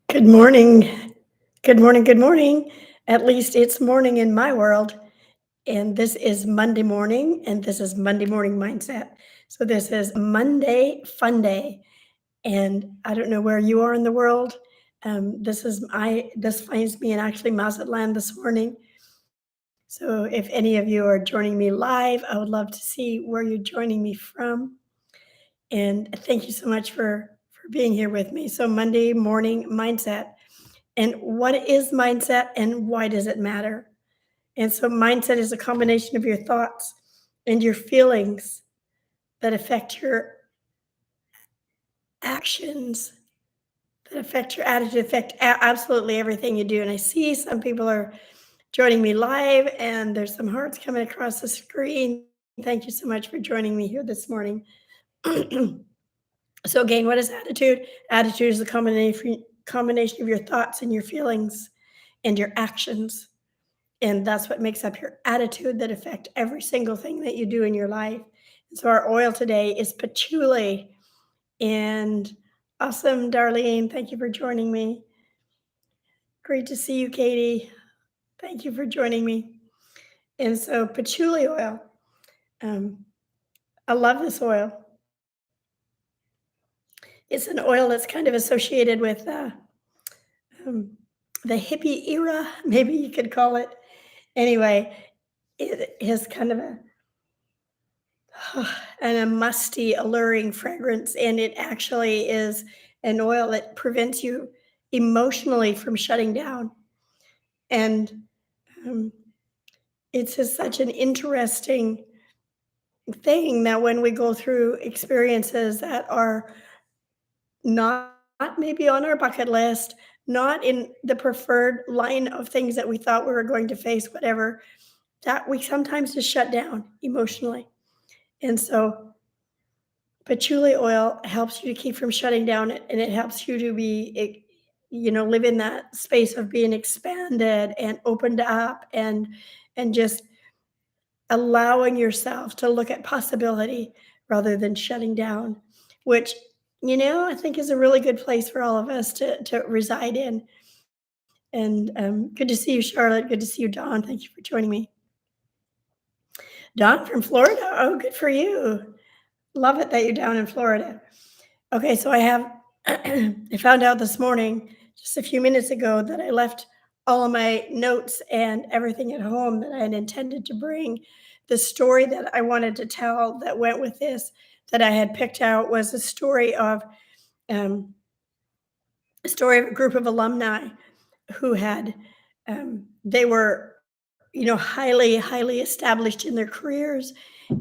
Good morning. Good morning. Good morning. At least it's morning in my world. And this is Monday morning, and this is Monday Morning Mindset. So this is Monday Fun Day. And I don't know where you are in the world. This finds me in actually Mazatlan this morning. So if any of you are joining me live, I would love to see where you're joining me from. And thank you so much for being here with me. So Monday Morning Mindset. And what is mindset and why does it matter? And so, mindset is a combination of your thoughts and your feelings that affect your actions, that affect your attitude, affect absolutely everything you do. And I see some people are joining me live, and there's some hearts coming across the screen. Thank you so much for joining me here this morning. So, again, what is attitude? Attitude is a combination of your thoughts and your feelings and your actions. And that's what makes up your attitude that affect every single thing that you do in your life. And so our oil today is patchouli. And awesome, Darlene. Thank you for joining me. Great to see you, Katie. Thank you for joining me. And so patchouli oil. Um, I love this oil. It's an oil that's kind of associated with um, the hippie era, maybe you could call it. Anyway, it has kind of a and a musty, alluring fragrance, and it actually is an oil that prevents you emotionally from shutting down. And um, it's just such an interesting thing that when we go through experiences that are not maybe on our bucket list, not in the preferred line of things that we thought we were going to face, whatever, that we sometimes just shut down emotionally. And so patchouli oil helps you to keep from shutting down, and it helps you to live in that space of being expanded and opened up and just allowing yourself to look at possibility rather than shutting down, which, I think is a really good place for all of us to reside in. And good to see you, Charlotte. Good to see you, Dawn. Thank you for joining me. Dawn from Florida. Oh, good for you. Love it that you're down in Florida. Okay, so I have I found out this morning, just a few minutes ago, that I left all of my notes and everything at home that I had intended to bring. The story that I wanted to tell that went with this, that I had picked out, was um, a story of a group of alumni who had they were highly established in their careers,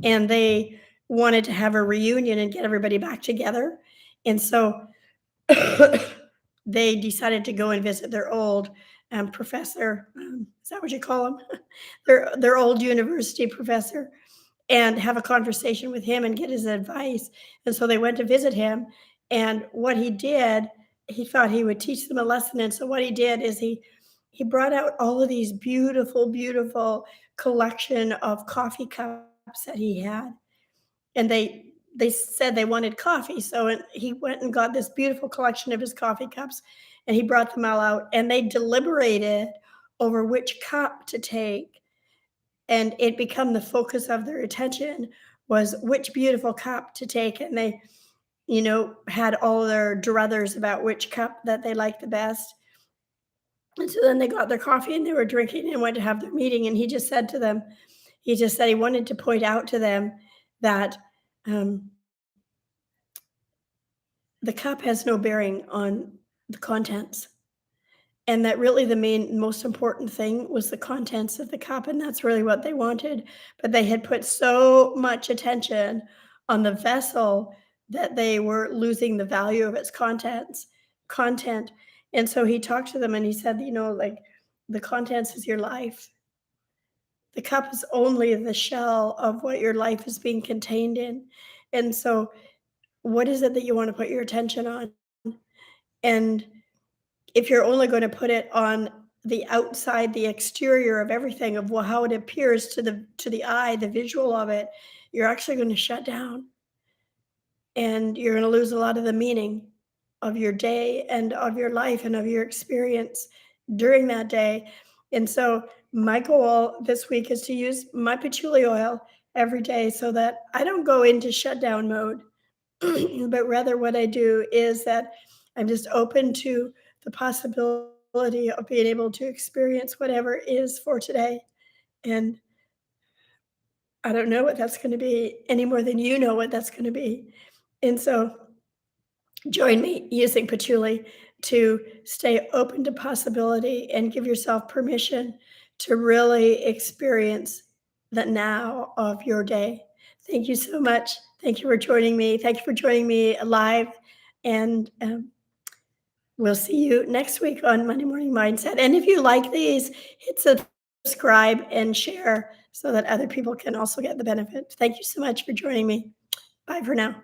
and they wanted to have a reunion and get everybody back together. And so they decided to go and visit their old professor. Is that what you call him? Their old university professor, and have a conversation with him and get his advice. And so they went to visit him. And what he did, he thought he would teach them a lesson. And so what he did is he brought out all of these beautiful, beautiful collection of coffee cups that he had, and they said they wanted coffee. So he went and got this beautiful collection of his coffee cups, and he brought them all out, and they deliberated over which cup to take, and it became the focus of their attention was which beautiful cup to take. And they had all their druthers about which cup that they liked the best. And so then they got their coffee and they were drinking and went to have their meeting, and he just said to them, he just said he wanted to point out to them that um, the cup has no bearing on the contents, and that really the most important thing was the contents of the cup, and that's really what they wanted. But they had put so much attention on the vessel that they were losing the value of its content. And so he talked to them and he said, like, the contents is your life. The cup is only the shell of what your life is being contained in. And so what is it that you want to put your attention on? And if you're only going to put it on the outside, the exterior of everything, of how it appears to the eye, the visual of it, you're actually going to shut down, and you're going to lose a lot of the meaning. of your day and of your life and of your experience during that day. And so my goal this week is to use my patchouli oil every day so that I don't go into shutdown mode, but rather what I do is that I'm just open to the possibility of being able to experience whatever is for today. And I don't know what that's going to be any more than you know what that's going to be. And so join me using patchouli to stay open to possibility and give yourself permission to really experience the now of your day. Thank you so much. Thank you for joining me. Thank you for joining me live. And we'll see you next week on Monday Morning Mindset. And if you like these, hit subscribe and share so that other people can also get the benefit. Thank you so much for joining me. Bye for now.